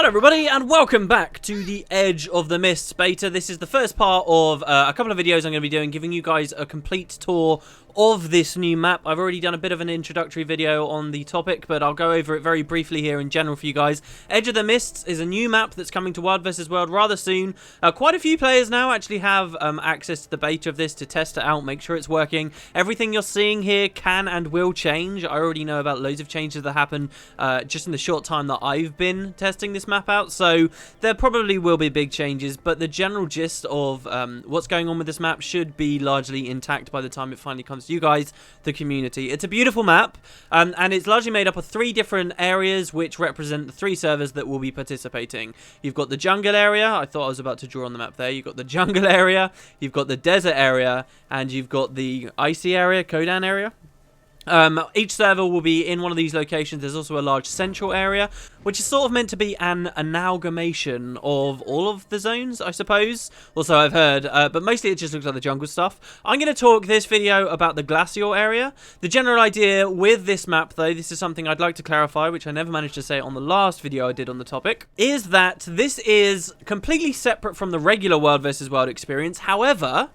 Hello everybody and welcome back to the Edge of the Mists beta. This is the first part of a couple of videos I'm going to be doing, giving you guys a complete tour of this new map. I've already done a bit of an introductory video on the topic, but I'll go over it very briefly here in general for you guys. Edge of the Mists is a new map that's coming to World vs. World rather soon. Quite a few players now actually have access to the beta of this to test it out, make sure it's working. Everything you're seeing here can and will change. I already know about loads of changes that happen just in the short time that I've been testing this map out, so there probably will be big changes, but the general gist of what's going on with this map should be largely intact by the time it finally comes to you guys, the community. It's a beautiful map, and it's largely made up of 3 different areas which represent the 3 servers that will be participating. You've got the jungle area. I thought I was about to draw on the map there. You've got the jungle area, you've got the desert area, and you've got the icy area, Kodan area. Each server will be in one of these locations. There's also a large central area, which is sort of meant to be an amalgamation of all of the zones, I suppose. Also, I've heard, but mostly it just looks like the jungle stuff. I'm going to talk this video about the glacial area. The general idea with this map, though, this is something I'd like to clarify, which I never managed to say on the last video I did on the topic, is that this is completely separate from the regular World vs. World experience. However,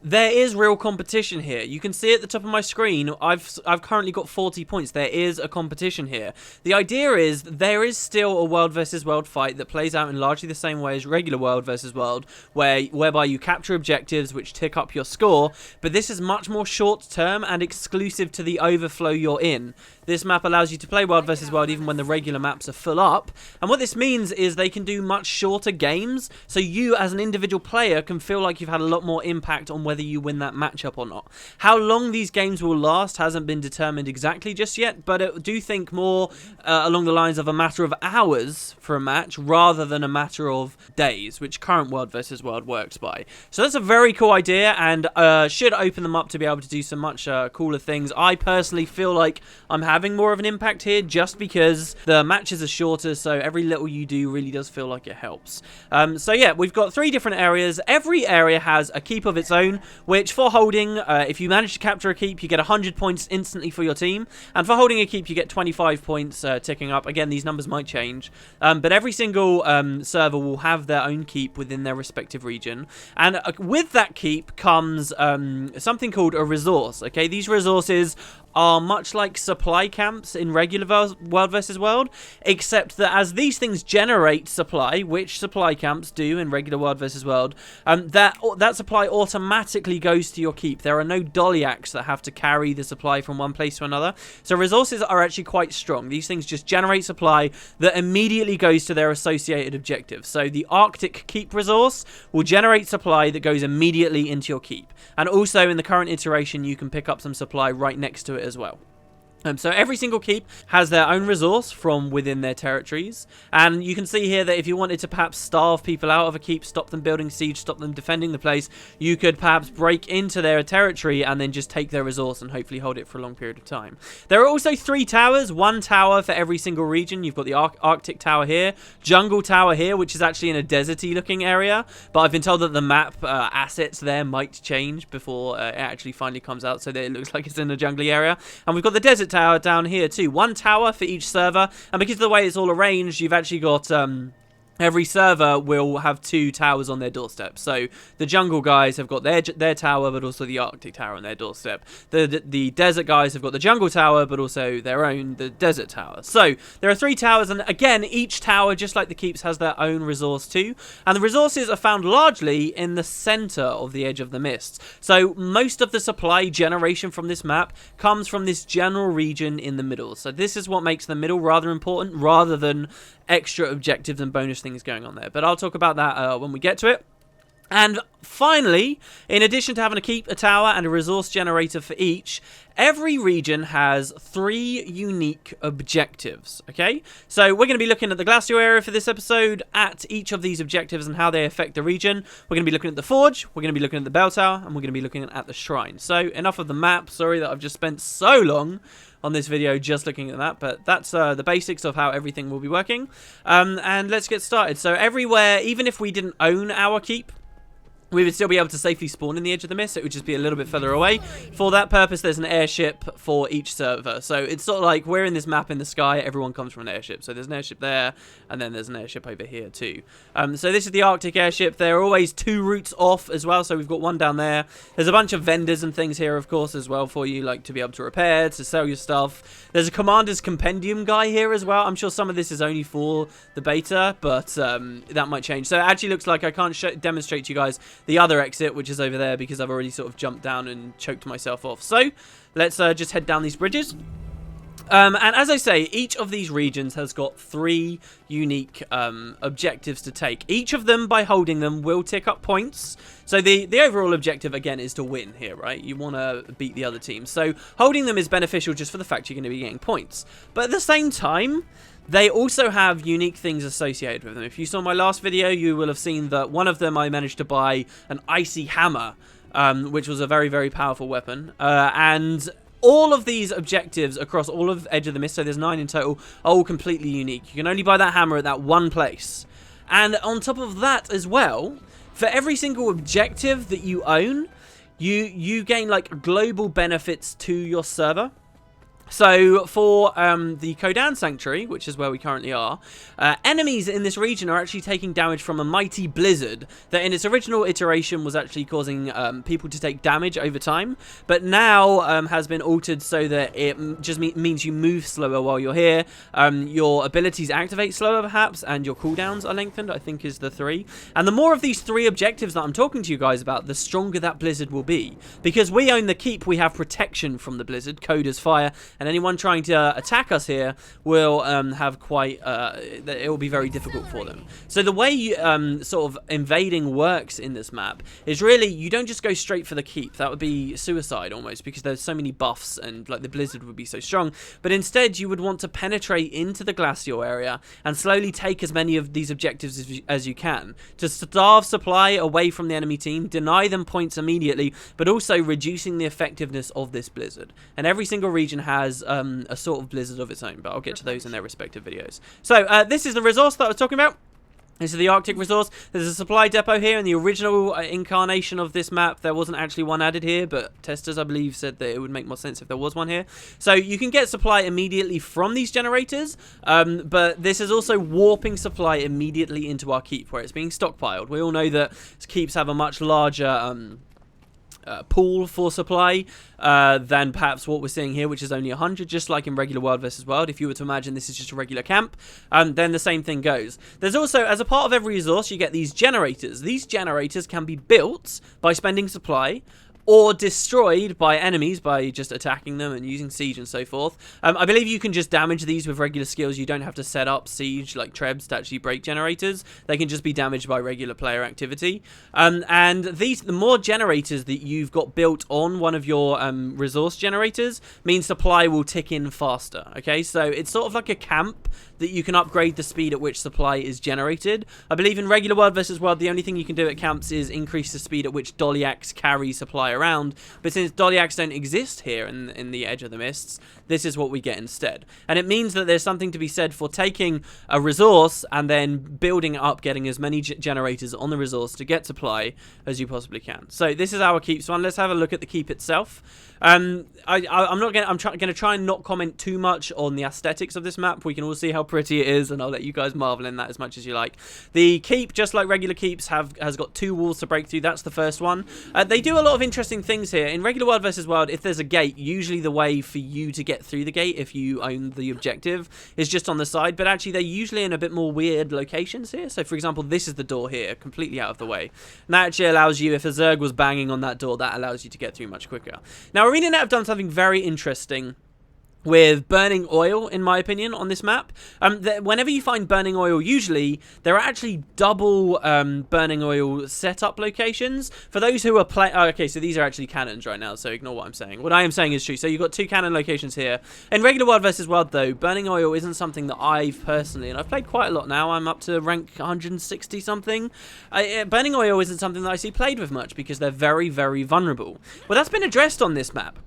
there is real competition here. You can see at the top of my screen, I've currently got 40 points. There is a competition here. The idea is there is still a World vs. World fight that plays out in largely the same way as regular World vs. World, whereby you capture objectives which tick up your score, but this is much more short-term and exclusive to the overflow you're in. This map allows you to play World vs. World even when the regular maps are full up, and what this means is they can do much shorter games, so you as an individual player can feel like you've had a lot more impact on whether you win that matchup or not. How long these games will last hasn't been determined exactly just yet, but I do think more along the lines of a matter of hours for a match rather than a matter of days, which current World vs. World works by. So that's a very cool idea, and should open them up to be able to do some much cooler things. I personally feel like I'm having more of an impact here just because the matches are shorter, so every little you do really does feel like it helps. So yeah, we've got 3 different areas. Every area has a keep of its own, which for holding, if you manage to capture a keep, you get 100 points instantly for your team, and for holding a keep you get 25 points ticking up. Again, these numbers might change, but every single server will have their own keep within their respective region, and with that keep comes something called a resource. Okay, these resources are much like supply camps in regular World vs. World, except that as these things generate supply, which supply camps do in regular World vs. World, that supply automatically goes to your keep. There are no dollyacks that have to carry the supply from one place to another, so resources are actually quite strong. These things just generate supply that immediately goes to their associated objectives. So the Arctic keep resource will generate supply that goes immediately into your keep, and also in the current iteration you can pick up some supply right next to it as well. So every single keep has their own resource from within their territories, and you can see here that if you wanted to perhaps starve people out of a keep, stop them building siege, stop them defending the place, you could perhaps break into their territory and then just take their resource and hopefully hold it for a long period of time. There are also 3 towers, 1 tower for every single region. You've got the Arctic tower here, jungle tower here, which is actually in a deserty looking area, but I've been told that the map assets there might change before it actually finally comes out, so that it looks like it's in a jungly area. And we've got the desert tower down here too. 1 tower for each server, and because of the way it's all arranged, you've actually got every server will have 2 towers on their doorstep. So the jungle guys have got their tower, but also the Arctic tower on their doorstep. The desert guys have got the jungle tower, but also their own, the desert tower. So there are 3 towers, and again, each tower, just like the keeps, has their own resource too. And the resources are found largely in the center of the Edge of the Mists. So most of the supply generation from this map comes from this general region in the middle. So this is what makes the middle rather important, rather than extra objectives and bonus things going on there. But I'll talk about that when we get to it. And finally, in addition to having a keep, a tower, and a resource generator for each, every region has 3 unique objectives, okay? So we're going to be looking at the glacial area for this episode, at each of these objectives and how they affect the region. We're going to be looking at the forge, we're going to be looking at the bell tower, and we're going to be looking at the shrine. So enough of the map. Sorry that I've just spent so long on this video just looking at that, but that's the basics of how everything will be working. And let's get started. So everywhere, even if we didn't own our keep, we would still be able to safely spawn in the edge of the mist. It would just be a little bit further away. For that purpose, there's an airship for each server. So it's sort of like we're in this map in the sky. Everyone comes from an airship. So there's an airship there, and then there's an airship over here too. So this is the Arctic airship. There are always 2 routes off as well. So we've got one down there. There's a bunch of vendors and things here, of course, as well for you, like to be able to repair, to sell your stuff. There's a Commander's Compendium guy here as well. I'm sure some of this is only for the beta, but that might change. So it actually looks like I can't demonstrate to you guys the other exit, which is over there, because I've already sort of jumped down and choked myself off. So let's just head down these bridges. And as I say, each of these regions has got 3 unique objectives to take. Each of them, by holding them, will tick up points. So the overall objective, again, is to win here, right? You want to beat the other team. So holding them is beneficial just for the fact you're going to be getting points. But at the same time, they also have unique things associated with them. If you saw my last video, you will have seen that one of them I managed to buy an icy hammer, which was a very, very powerful weapon. And all of these objectives across all of Edge of the Mist, so there's 9 in total, are all completely unique. You can only buy that hammer at that one place. And on top of that as well, for every single objective that you own, you gain like global benefits to your server. So for the Kodan Sanctuary, which is where we currently are, enemies in this region are actually taking damage from a mighty blizzard that in its original iteration was actually causing people to take damage over time, but now has been altered so that it just means you move slower while you're here. Your abilities activate slower perhaps, and your cooldowns are lengthened, I think is the 3. And the more of these 3 objectives that I'm talking to you guys about, the stronger that blizzard will be. Because we own the keep, we have protection from the blizzard, Coda's fire, and anyone trying to attack us here will have quite, it will be very difficult for them. So the way sort of invading works in this map is really, you don't just go straight for the keep. That would be suicide almost, because there's so many buffs and like the blizzard would be so strong. But instead, you would want to penetrate into the glacial area and slowly take as many of these objectives as you can to starve supply away from the enemy team, deny them points immediately, but also reducing the effectiveness of this blizzard. And every single region has a sort of blizzard of its own, but I'll get to those in their respective videos. So this is the resource that I was talking about. This is the Arctic resource. There's a supply depot here. In the original incarnation of this map, there wasn't actually one added here, but testers, I believe, said that it would make more sense if there was one here. So you can get supply immediately from these generators, but this is also warping supply immediately into our keep, where it's being stockpiled. We all know that keeps have a much larger pool for supply than perhaps what we're seeing here, which is only 100, just like in regular World vs. World. If you were to imagine this is just a regular camp, then the same thing goes. There's also, as a part of every resource, you get these generators. These generators can be built by spending supply, or destroyed by enemies by just attacking them and using siege and so forth. I believe you can just damage these with regular skills. You don't have to set up siege like trebs to actually break generators. They can just be damaged by regular player activity. And the more generators that you've got built on one of your resource generators means supply will tick in faster. Okay, so it's sort of like a camp that you can upgrade the speed at which supply is generated. I believe in regular World vs. World, the only thing you can do at camps is increase the speed at which Dollyaks carry supply around. But since Dollyaks don't exist here in the Edge of the Mists, this is what we get instead. And it means that there's something to be said for taking a resource and then building it up, getting as many generators on the resource to get supply as you possibly can. So this is our keeps one. Let's have a look at the keep itself. I'm going to try and not comment too much on the aesthetics of this map. We can all see how pretty it is, and I'll let you guys marvel in that as much as you like. The keep, just like regular keeps, has got 2 walls to break through. That's the first one. They do a lot of interesting things here. In regular World vs. World, if there's a gate, usually the way for you to get through the gate, if you own the objective, is just on the side. But actually, they're usually in a bit more weird locations here. So, for example, this is the door here, completely out of the way. And that actually allows you, if a Zerg was banging on that door, that allows you to get through much quicker. Now, ArenaNet have done something very interesting with burning oil, in my opinion, on this map. Whenever you find burning oil, usually there are actually double burning oil setup locations. For those who are okay, so these are actually cannons right now, so ignore what I'm saying. What I am saying is true. So you've got 2 cannon locations here. In regular World vs. World, though, burning oil isn't something that I've personally, and I've played quite a lot now, I'm up to rank 160 something. Burning oil isn't something that I see played with much because they're very, very vulnerable. Well, that's been addressed on this map.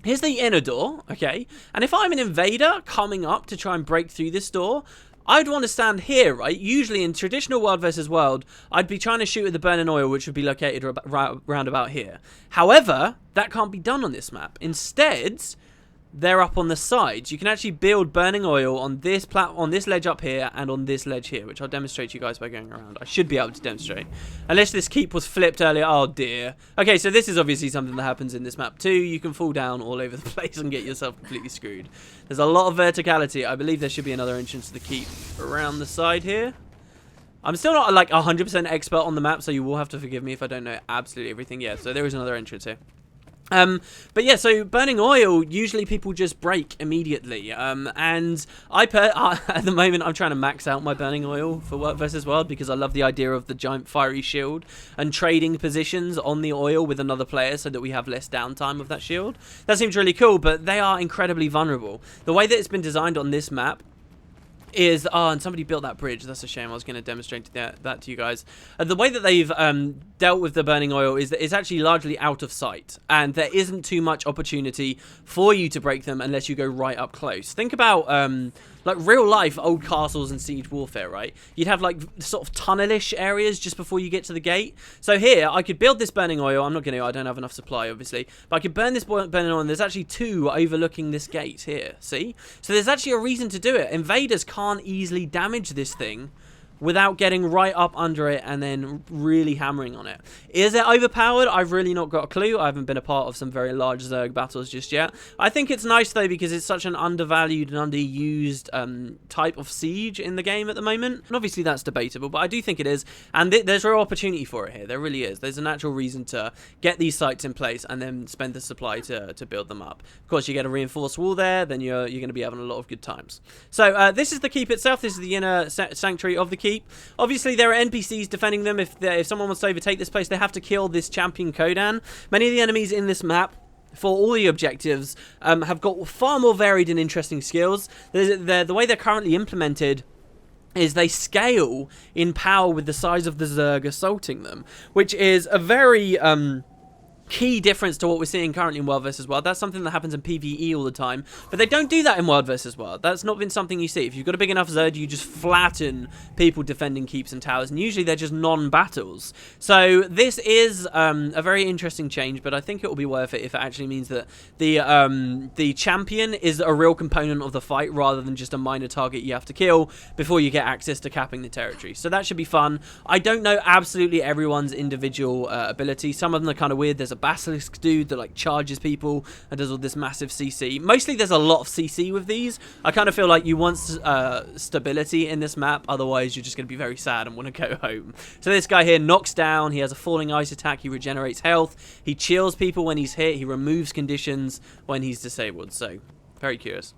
Here's the inner door, okay? And if I'm an invader coming up to try and break through this door, I'd want to stand here, right? Usually in traditional World versus World, I'd be trying to shoot at the burning oil, which would be located round about here. However, that can't be done on this map. Instead, they're up on the sides. You can actually build burning oil on this ledge up here and on this ledge here, which I'll demonstrate to you guys by going around. I should be able to demonstrate. Unless this keep was flipped earlier. Oh dear. Okay, so this is obviously something that happens in this map too. You can fall down all over the place and get yourself completely screwed. There's a lot of verticality. I believe there should be another entrance to the keep around the side here. I'm still not like 100% expert on the map, so you will have to forgive me if I don't know absolutely everything. Yeah, so there is another entrance here. But yeah, so burning oil, usually people just break immediately, and at the moment I'm trying to max out my burning oil for World versus World because I love the idea of the giant fiery shield and trading positions on the oil with another player so that we have less downtime of that shield. That seems really cool, but they are incredibly vulnerable. The way that it's been designed on this map is, and somebody built that bridge. That's a shame. I was going to demonstrate that to you guys. The way that they've dealt with the burning oil is that it's actually largely out of sight, and there isn't too much opportunity for you to break them unless you go right up close. Think about like real life old castles and siege warfare, right? You'd have like sort of tunnelish areas just before you get to the gate. So here I could build this burning oil. I'm not going to. I don't have enough supply, obviously, but I could burn this burning oil, and there's actually two overlooking this gate here. See? So there's actually a reason to do it. Invaders can't easily damage this thing without getting right up under it and then really hammering on it. Is it overpowered? I've really not got a clue. I haven't been a part of some very large Zerg battles just yet. I think it's nice though because it's such an undervalued and underused type of siege in the game at the moment. And obviously that's debatable, but I do think it is. And there's real opportunity for it here. There really is. There's a natural reason to get these sites in place and then spend the supply to build them up. Of course, you get a reinforced wall there, then you're going to be having a lot of good times. So this is the keep itself. This is the inner sanctuary of the keep. Obviously, there are NPCs defending them. If someone wants to overtake this place, they have to kill this champion Kodan. Many of the enemies in this map, for all the objectives, have got far more varied and interesting skills. The way they're currently implemented is they scale in power with the size of the Zerg assaulting them, which is a very key difference to what we're seeing currently in World vs. World. That's something that happens in PvE all the time, but they don't do that in World vs. World. That's not been something you see. If you've got a big enough Zerg, you just flatten people defending keeps and towers, and usually they're just non-battles. So this is a very interesting change, but I think it will be worth it if it actually means that the champion is a real component of the fight rather than just a minor target you have to kill before you get access to capping the territory. So that should be fun. I don't know absolutely everyone's individual ability. Some of them are kind of weird. There's a basilisk dude that like charges people and does all this massive CC. Mostly there's a lot of CC with these. I kind of feel like you want stability in this map, otherwise you're just going to be very sad and want to go home. So this guy here knocks down, he has a falling ice attack, he regenerates health, he chills people when he's hit, he removes conditions when he's disabled. So very curious.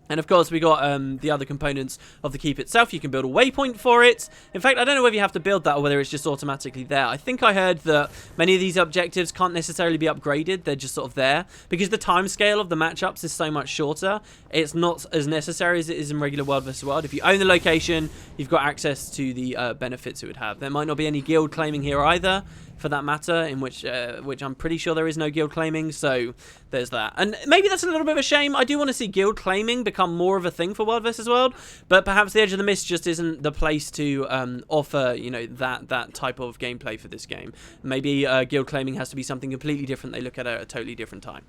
And of course, we got the other components of the keep itself. You can build a waypoint for it. In fact, I don't know whether you have to build that or whether it's just automatically there. I think I heard that many of these objectives can't necessarily be upgraded. They're just sort of there. Because the time scale of the matchups is so much shorter, it's not as necessary as it is in regular World vs. World. If you own the location, you've got access to the benefits it would have. There might not be any guild claiming here either, for that matter, in which I'm pretty sure there is no guild claiming, so there's that. And maybe that's a little bit of a shame. I do want to see guild claiming become more of a thing for World vs. World, but perhaps the Edge of the Mist just isn't the place to offer, you know, that type of gameplay for this game. Maybe guild claiming has to be something completely different they look at a totally different time.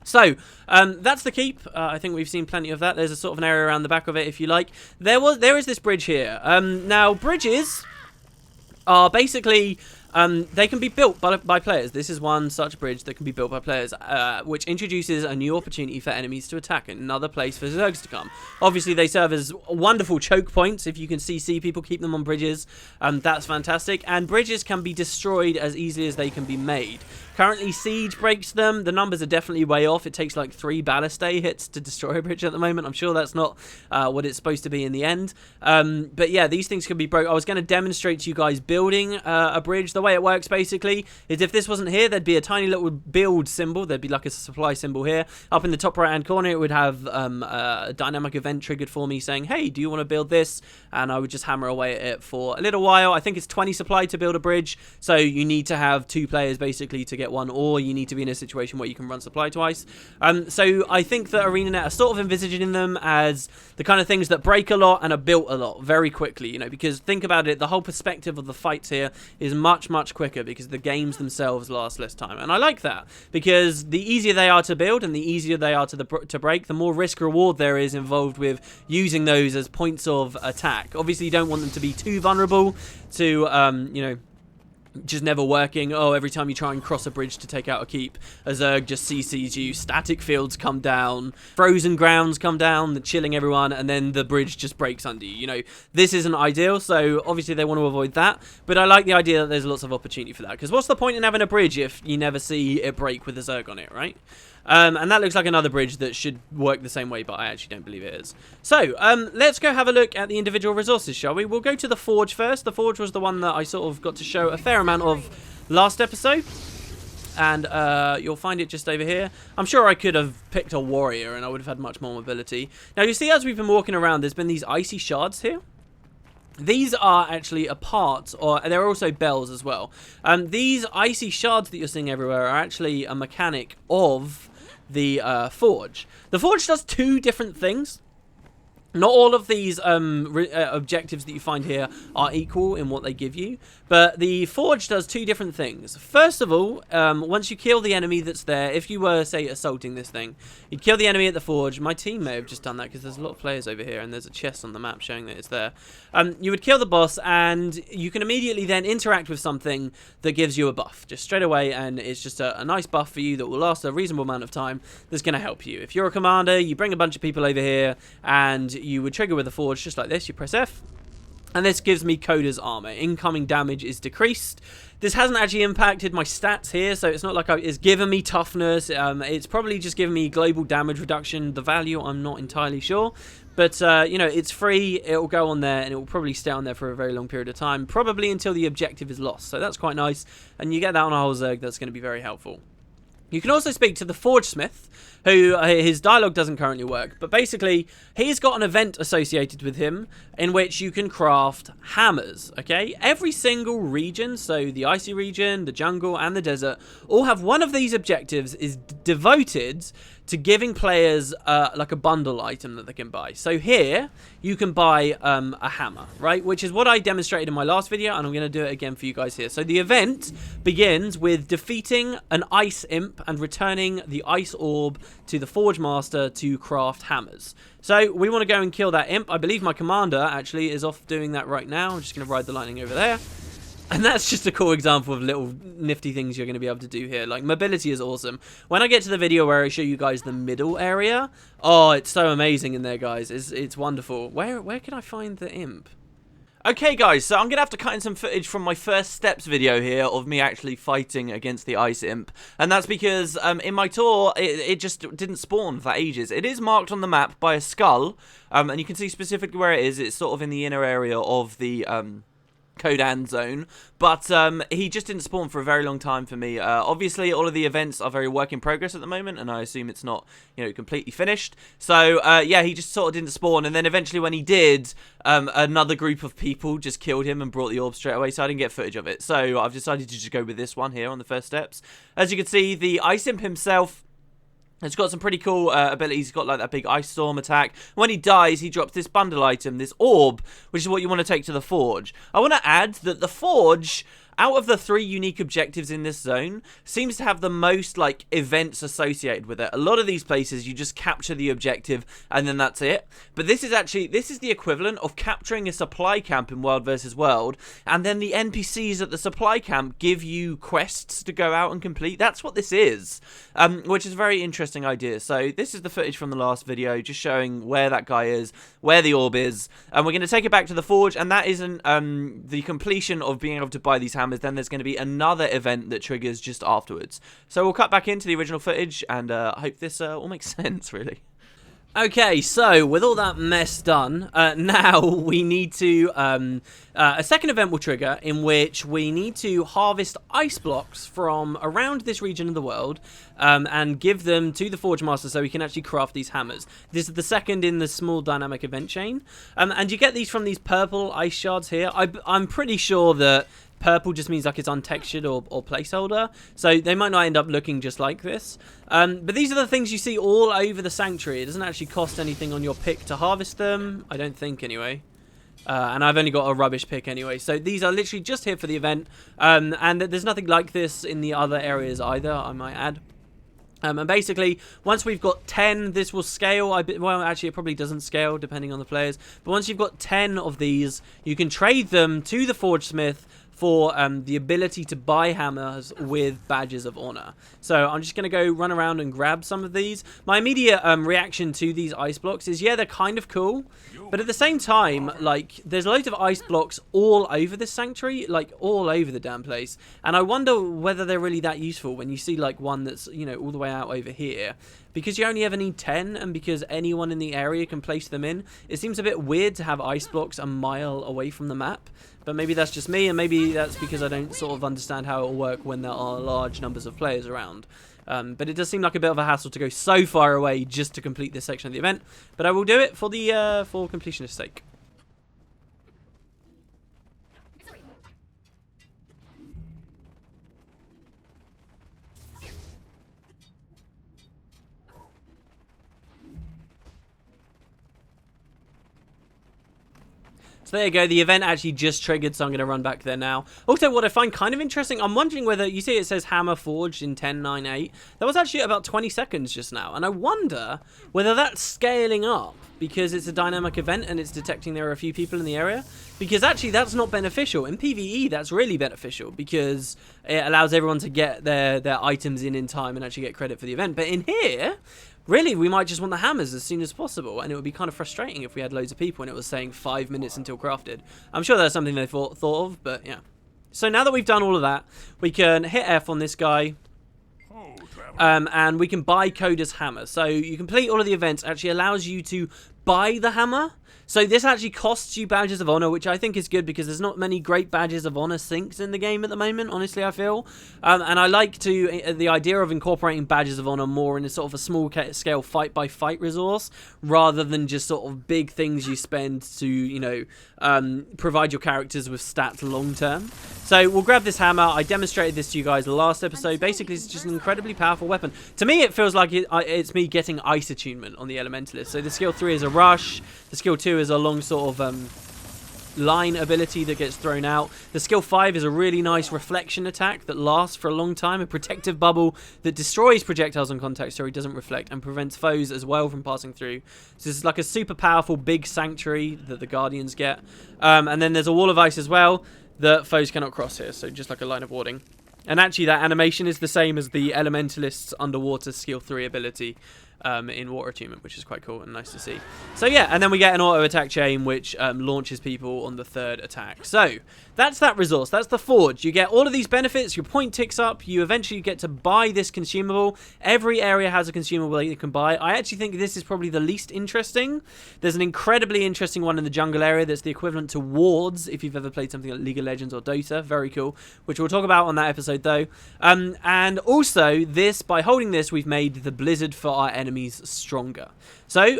So, that's the keep. I think we've seen plenty of that. There's a sort of an area around the back of it, if you like. There is this bridge here. Now, bridges are basically... they can be built by players. This is one such bridge that can be built by players, which introduces a new opportunity for enemies to attack, another place for Zergs to come. Obviously, they serve as wonderful choke points. If you can CC people, keep them on bridges. That's fantastic. And bridges can be destroyed as easily as they can be made. Currently, Siege breaks them. The numbers are definitely way off. It takes like 3 Ballistay hits to destroy a bridge at the moment. I'm sure that's not what it's supposed to be in the end. But yeah, these things can be broke. I was going to demonstrate to you guys building a bridge. The way it works basically is if this wasn't here, there'd be a tiny little build symbol. There'd be like a supply symbol here. Up in the top right hand corner, it would have a dynamic event triggered for me saying, hey, do you want to build this? And I would just hammer away at it for a little while. I think it's 20 supply to build a bridge. So you need to have 2 players basically to get get one, or you need to be in a situation where you can run supply to ice. So I think that ArenaNet are sort of envisaging them as the kind of things that break a lot and are built a lot very quickly, you know, because think about it, the whole perspective of the fights here is much, much quicker because the games themselves last less time. And I like that, because the easier they are to build and the easier they are to break, the more risk reward there is involved with using those as points of attack. Obviously, you don't want them to be too vulnerable to, you know, just never working. Oh, every time you try and cross a bridge to take out a keep, a Zerg just CCs you, static fields come down, frozen grounds come down, chilling everyone, and then the bridge just breaks under you. You know, this isn't ideal, so obviously they want to avoid that, but I like the idea that there's lots of opportunity for that, because what's the point in having a bridge if you never see it break with a Zerg on it, right? And that looks like another bridge that should work the same way, but I actually don't believe it is. So, let's go have a look at the individual resources, shall we? We'll go to the Forge first. The Forge was the one that I sort of got to show a fair amount of last episode. And you'll find it just over here. I'm sure I could have picked a warrior and I would have had much more mobility. Now, you see, as we've been walking around, there's been these icy shards here. These are actually a part, or there are also bells as well. These icy shards that you're seeing everywhere are actually a mechanic of the Forge. The Forge does two different things. Not all of these objectives that you find here are equal in what they give you, but the Forge does two different things. First of all, once you kill the enemy that's there, if you were, say, assaulting this thing, you'd kill the enemy at the Forge. My team may have just done that because there's a lot of players over here and there's a chest on the map showing that it's there. You would kill the boss and you can immediately then interact with something that gives you a buff just straight away, and it's just a nice buff for you that will last a reasonable amount of time that's going to help you. If you're a commander, you bring a bunch of people over here and you would trigger with the Forge just like this. You press F, and this gives me Koda's armor. Incoming damage is decreased. This hasn't actually impacted my stats here, so it's not like it's given me toughness. It's probably just given me global damage reduction. The value, I'm not entirely sure. But, you know, it's free. It'll go on there, and it will probably stay on there for a very long period of time, probably until the objective is lost. So that's quite nice, and you get that on a whole Zerg. That's going to be very helpful. You can also speak to the Forge Smith, who his dialogue doesn't currently work, but basically he's got an event associated with him in which you can craft hammers, okay? Every single region, so the icy region, the jungle, and the desert, all have one of these objectives is devoted to giving players like a bundle item that they can buy. So here, you can buy a hammer, right? Which is what I demonstrated in my last video, and I'm going to do it again for you guys here. So the event begins with defeating an ice imp and returning the ice orb to the Forge Master to craft hammers. So we want to go and kill that imp. I believe my commander actually is off doing that right now. I'm just going to ride the lightning over there. And that's just a cool example of little nifty things you're going to be able to do here. Like, mobility is awesome. When I get to the video where I show you guys the middle area, oh, it's so amazing in there, guys. It's wonderful. Where can I find the imp? Okay, guys, so I'm going to have to cut in some footage from my first steps video here of me actually fighting against the ice imp. And that's because in my tour, it just didn't spawn for ages. It is marked on the map by a skull, and you can see specifically where it is. It's sort of in the inner area of the Kodan zone, but he just didn't spawn for a very long time for me. Obviously, all of the events are very work in progress at the moment, and I assume it's not, you know, completely finished. So, yeah, he just sort of didn't spawn, and then eventually when he did, another group of people just killed him and brought the orb straight away, so I didn't get footage of it. So I've decided to just go with this one here on the first steps. As you can see, the Ice Imp himself, it's got some pretty cool abilities. He's got like that big ice storm attack. When he dies, he drops this bundle item, this orb, which is what you want to take to the Forge. I want to add that the Forge, out of the 3 unique objectives in this zone, seems to have the most like events associated with it. A lot of these places, you just capture the objective and then that's it. But this is the equivalent of capturing a supply camp in World vs. World, and then the NPCs at the supply camp give you quests to go out and complete. That's what this is, which is a very interesting idea. So this is the footage from the last video, just showing where that guy is, where the orb is, and we're going to take it back to the Forge, and that isn't the completion of being able to buy these hammers. Then there's going to be another event that triggers just afterwards. So we'll cut back into the original footage, and I hope this all makes sense, really. Okay, so with all that mess done, now we need to, a second event will trigger in which we need to harvest ice blocks from around this region of the world and give them to the Forge Master so we can actually craft these hammers. This is the second in the small dynamic event chain, and you get these from these purple ice shards here. I'm pretty sure that Purple just means like it's untextured or placeholder. So they might not end up looking just like this. But these are the things you see all over the sanctuary. It doesn't actually cost anything on your pick to harvest them. I don't think anyway. And I've only got a rubbish pick anyway. So these are literally just here for the event. And there's nothing like this in the other areas either, I might add. And basically, once we've got 10, this will scale. Well, actually, it probably doesn't scale, depending on the players. But once you've got 10 of these, you can trade them to the Forge Smith for the ability to buy hammers with badges of honor. So I'm just going to go run around and grab some of these. My immediate reaction to these ice blocks is, yeah, they're kind of cool. But at the same time, like, there's loads of ice blocks all over this sanctuary, like, all over the damn place. And I wonder whether they're really that useful when you see, like, one that's, you know, all the way out over here. Because you only ever need 10, and because anyone in the area can place them in, it seems a bit weird to have ice blocks a mile away from the map. But maybe that's just me, and maybe that's because I don't sort of understand how it will work when there are large numbers of players around. But it does seem like a bit of a hassle to go so far away just to complete this section of the event. But I will do it for the for completionist sake. So there you go, the event actually just triggered, so I'm going to run back there now. Also, what I find kind of interesting, I'm wondering whether, you see it says hammer forged in 10.9.8. That was actually about 20 seconds just now, and I wonder whether that's scaling up because it's a dynamic event and it's detecting there are a few people in the area. Because actually that's not beneficial. In PvE, that's really beneficial because it allows everyone to get their items in time and actually get credit for the event. But in here, really, we might just want the hammers as soon as possible, and it would be kind of frustrating if we had loads of people and it was saying 5 minutes until crafted. I'm sure that's something they thought of, but yeah. So now that we've done all of that, we can hit F on this guy, and we can buy Koda's hammer. So you complete all of the events, actually allows you to buy the hammer. So this actually costs you badges of honor, which I think is good because there's not many great badges of honor sinks in the game at the moment, honestly, I feel. And I like the idea of incorporating badges of honor more in a sort of a small scale fight-by-fight resource, rather than just sort of big things you spend to, you know, provide your characters with stats long-term. So we'll grab this hammer. I demonstrated this to you guys last episode. Basically, it's just an incredibly powerful weapon. To me, it feels like it's me getting ice attunement on the Elementalist. So the skill 3 is a rush. The skill 2 is a long sort of line ability that gets thrown out. The skill 5 is a really nice reflection attack that lasts for a long time. A protective bubble that destroys projectiles on contact, so it doesn't reflect, and prevents foes as well from passing through. So this is like a super powerful big sanctuary that the Guardians get. And then there's a wall of ice as well that foes cannot cross here, so just like a line of warding. And actually that animation is the same as the Elementalist's underwater skill 3 ability in water attunement, which is quite cool and nice to see. So yeah, and then we get an auto attack chain which launches people on the 3rd attack. So that's that resource. That's the forge. You get all of these benefits. Your point ticks up. You eventually get to buy this consumable. Every area has a consumable that you can buy. I actually think this is probably the least interesting. There's an incredibly interesting one in the jungle area that's the equivalent to wards if you've ever played something like League of Legends or Dota. Very cool, which we'll talk about on that episode though. And also this, by holding this, we've made the blizzard for our enemies stronger. So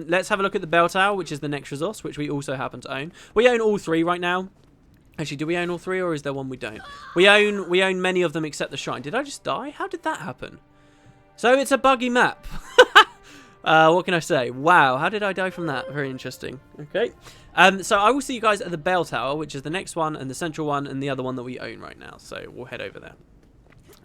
let's have a look at the bell tower, which is the next resource, which we also happen to own. We own all 3 right now. Actually, do we own all 3, or is there one we don't? We own many of them except the shrine. Did I just die? How did that happen? So it's a buggy map. What can I say? Wow, how did I die from that? Very interesting. Okay. So I will see you guys at the bell tower, which is the next one and the central one and the other one that we own right now. So we'll head over there.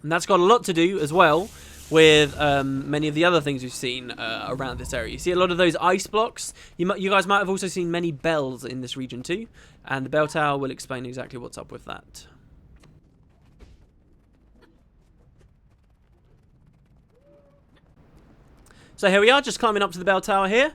And that's got a lot to do as well with many of the other things we've seen around this area. You see a lot of those ice blocks. You guys might have also seen many bells in this region too, and the bell tower will explain exactly what's up with that. So here we are, just climbing up to the bell tower here.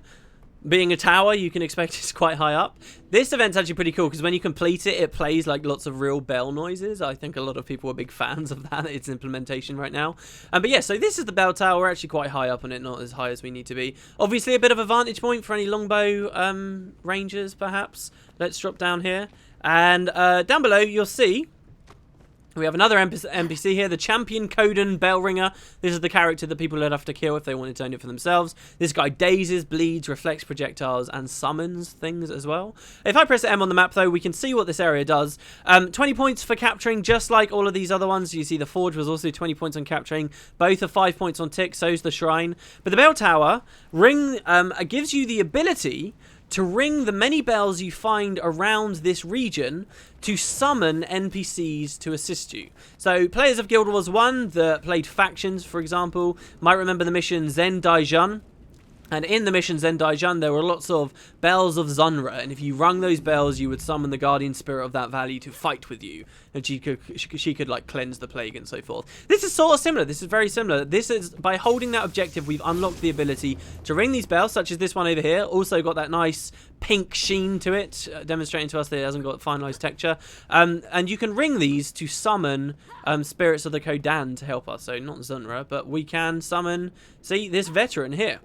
Being a tower, you can expect it's quite high up. This event's actually pretty cool because when you complete it, it plays like lots of real bell noises. I think a lot of people are big fans of that. Its implementation right now. But yeah, so this is the bell tower. We're actually quite high up on it, not as high as we need to be. Obviously, a bit of a vantage point for any longbow rangers, perhaps. Let's drop down here. And down below, you'll see We have another NPC here, the champion Kodan Bellringer. This is the character that people would have to kill if they wanted to own it for themselves. This guy dazes, bleeds, reflects projectiles, and summons things as well. If I press M on the map, though, we can see what this area does. 20 points for capturing, just like all of these other ones. You see the Forge was also 20 points on capturing. Both are 5 points on tick, so's the Shrine. But the Bell Tower gives you the ability to ring the many bells you find around this region to summon NPCs to assist you. So players of Guild Wars 1 that played factions, for example, might remember the mission Zen Daijun. And in the mission Zen Daijun, there were lots of bells of Zunra, and if you rung those bells, you would summon the guardian spirit of that valley to fight with you, and she could like cleanse the plague and so forth. This is sort of similar. This is very similar. This is, by holding that objective, we've unlocked the ability to ring these bells, such as this one over here. Also got that nice pink sheen to it, demonstrating to us that it hasn't got finalized texture. And you can ring these to summon spirits of the Kodan to help us. So not Zunra, but we can summon, see, this veteran here.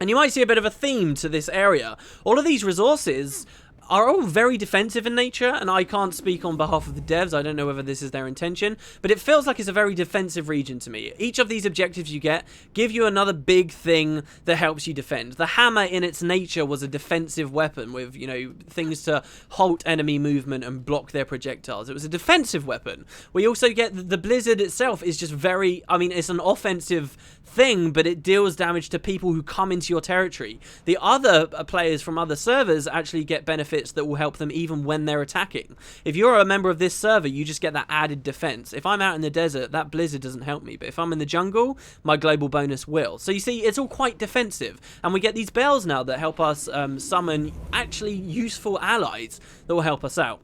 And you might see a bit of a theme to this area. All of these resources are all very defensive in nature, and I can't speak on behalf of the devs. I don't know whether this is their intention, but it feels like it's a very defensive region to me. Each of these objectives you get give you another big thing that helps you defend. The hammer in its nature was a defensive weapon with, you know, things to halt enemy movement and block their projectiles. It was a defensive weapon. We also get the blizzard itself is just very, I mean, it's an offensive thing, but it deals damage to people who come into your territory. The other players from other servers actually get benefits that will help them even when they're attacking. If you're a member of this server, you just get that added defense. If I'm out in the desert, that blizzard doesn't help me, but if I'm in the jungle, my global bonus will. So you see, it's all quite defensive, and we get these bells now that help us summon actually useful allies that will help us out.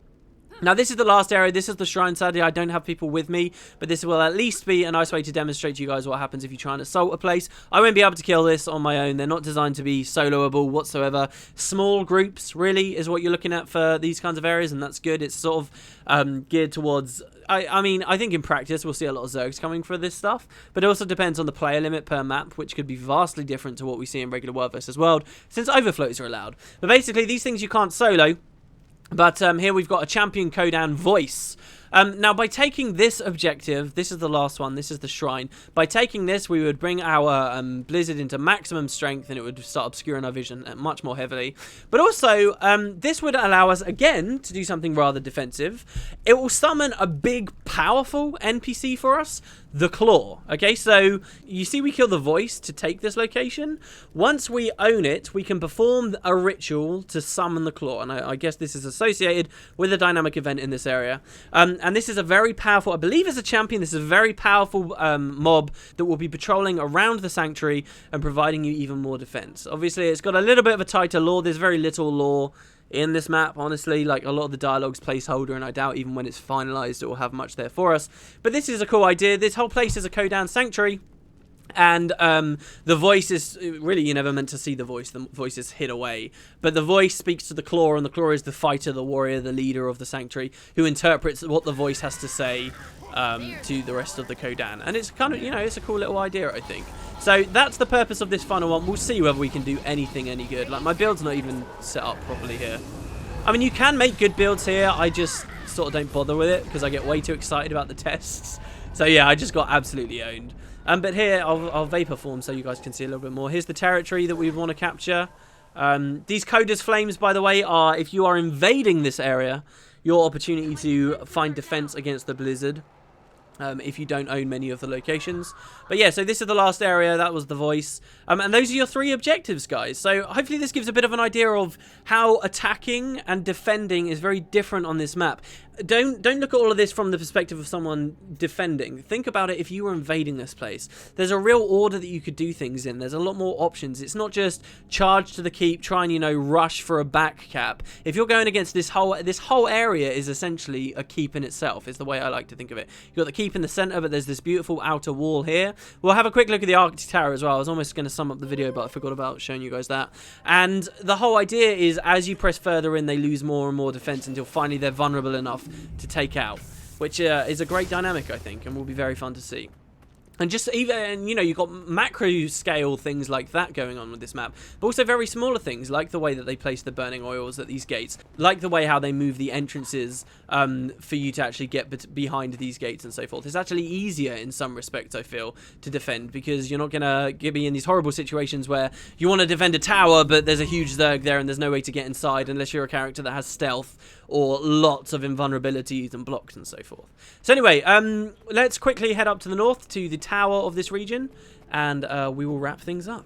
Now, this is the last area. This is the shrine. Sadly, I don't have people with me, but this will at least be a nice way to demonstrate to you guys what happens if you try and assault a place. I won't be able to kill this on my own. They're not designed to be soloable whatsoever. Small groups, really, is what you're looking at for these kinds of areas, and that's good. It's sort of geared towards... I mean, I think in practice we'll see a lot of Zergs coming for this stuff, but it also depends on the player limit per map, which could be vastly different to what we see in regular World vs. World, since overflows are allowed. But basically, these things you can't solo. But here we've got a champion Kodan voice. Now, by taking this objective, this is the last one, this is the shrine. By taking this, we would bring our blizzard into maximum strength, and it would start obscuring our vision much more heavily. But also, this would allow us, again, to do something rather defensive. It will summon a big, powerful NPC for us, the Claw. Okay, so you see we kill the voice to take this location. Once we own it, we can perform a ritual to summon the Claw, and I guess this is associated with a dynamic event in this area. And this is a very powerful, I believe as a champion, this is a very powerful mob that will be patrolling around the sanctuary and providing you even more defense. Obviously, it's got a little bit of a tighter lore. There's very little lore in this map, honestly. Like, a lot of the dialogue's placeholder, and I doubt even when it's finalized it will have much there for us. But this is a cool idea. This whole place is a Kodan sanctuary. And the voice is, really, you're never meant to see the voice. The voice is hid away. But the voice speaks to the Claw, and the Claw is the fighter, the warrior, the leader of the sanctuary, who interprets what the voice has to say to the rest of the Kodan. And it's kind of, you know, it's a cool little idea, I think. So that's the purpose of this final one. We'll see whether we can do anything any good. Like, my build's not even set up properly here. I mean, you can make good builds here. I just sort of don't bother with it because I get way too excited about the tests. So yeah, I just got absolutely owned. But here, I'll vapor form so you guys can see a little bit more. Here's the territory that we want to capture. These Coda's Flames, by the way, are, if you are invading this area, your opportunity to find defense against the blizzard. If you don't own many of the locations. But yeah, so this is the last area. That was the voice. And those are your 3 objectives, guys. So hopefully this gives a bit of an idea of how attacking and defending is very different on this map. Don't look at all of this from the perspective of someone defending. Think about it if you were invading this place. There's a real order that you could do things in. There's a lot more options. It's not just charge to the keep, try and, you know, rush for a back cap. If you're going against this whole area is essentially a keep in itself, is the way I like to think of it. You've got the keep in the center, but there's this beautiful outer wall here. We'll have a quick look at the Arctic Tower as well. I was almost going to sum up the video, but I forgot about showing you guys that. And the whole idea is, as you press further in, they lose more and more defense until finally they're vulnerable enough to take out, which is a great dynamic, I think, and will be very fun to see. And just even, you know, you've got macro scale things like that going on with this map, but also very smaller things like the way that they place the burning oils at these gates, like the way how they move the entrances for you to actually get behind these gates and so forth. It's actually easier in some respects, I feel, to defend, because you're not going to be in these horrible situations where you want to defend a tower, but there's a huge Zerg there and there's no way to get inside unless you're a character that has stealth or lots of invulnerabilities and blocks and so forth. So anyway, let's quickly head up to the north to the tower of this region, and we will wrap things up.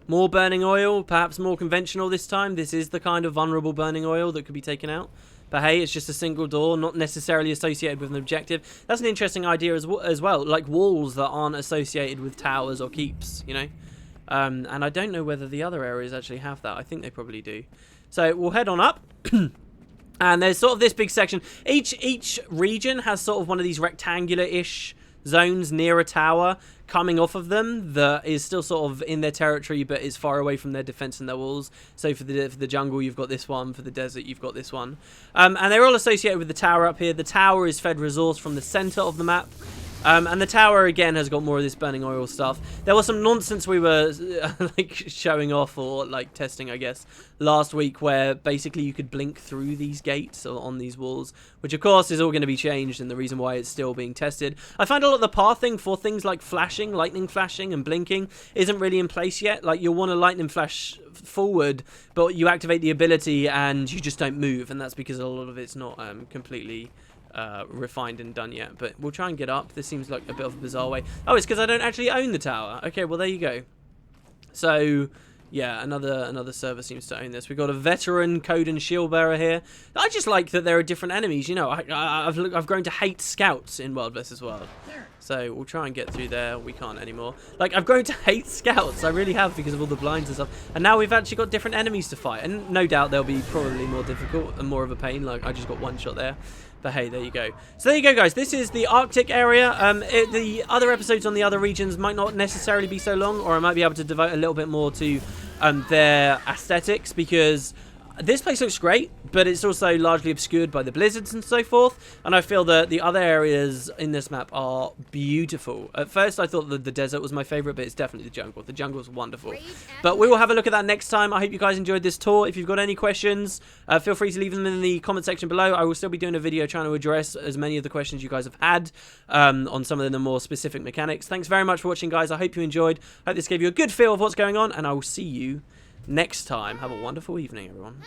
More burning oil, perhaps more conventional this time. This is the kind of vulnerable burning oil that could be taken out. But hey, it's just a single door, not necessarily associated with an objective. That's an interesting idea as well, like walls that aren't associated with towers or keeps, you know? And I don't know whether the other areas actually have that. I think they probably do. So we'll head on up. And there's sort of this big section. Each region has sort of one of these rectangular-ish zones near a tower coming off of them that is still sort of in their territory but is far away from their defense and their walls. So for the jungle, you've got this one. For the desert, you've got this one. And they're all associated with the tower up here. The tower is fed resource from the center of the map. And the tower, again, has got more of this burning oil stuff. There was some nonsense we were, like, showing off or, like, testing, I guess, last week, where basically you could blink through these gates or on these walls, which, of course, is all going to be changed, and the reason why it's still being tested. I find a lot of the pathing for things like flashing, lightning flashing, and blinking isn't really in place yet. Like, you'll want to lightning flash forward, but you activate the ability, and you just don't move, and that's because a lot of it's not completely refined and done yet, but we'll try and get up. This seems like a bit of a bizarre way. Oh, it's because I don't actually own the tower. Okay, well, there you go. So yeah, another server seems to own this. We've got a veteran Kodan shield bearer here. I just like that there are different enemies. You know, I've grown to hate scouts in World vs. World. So we'll try and get through there. We can't anymore. Like, I've grown to hate scouts. I really have, because of all the blinds and stuff. And now we've actually got different enemies to fight. And no doubt they'll be probably more difficult and more of a pain. Like, I just got one shot there. But hey, there you go. So there you go, guys. This is the Arctic area. The other episodes on the other regions might not necessarily be so long, or I might be able to devote a little bit more to their aesthetics, because this place looks great, but it's also largely obscured by the blizzards and so forth, and I feel that the other areas in this map are beautiful. At first I thought that the desert was my favourite, but it's definitely the jungle. The jungle's wonderful. But we will have a look at that next time. I hope you guys enjoyed this tour. If you've got any questions, feel free to leave them in the comment section below. I will still be doing a video trying to address as many of the questions you guys have had on some of the more specific mechanics. Thanks very much for watching, guys. I hope you enjoyed. I hope this gave you a good feel of what's going on, and I will see you next time. Have a wonderful evening, everyone.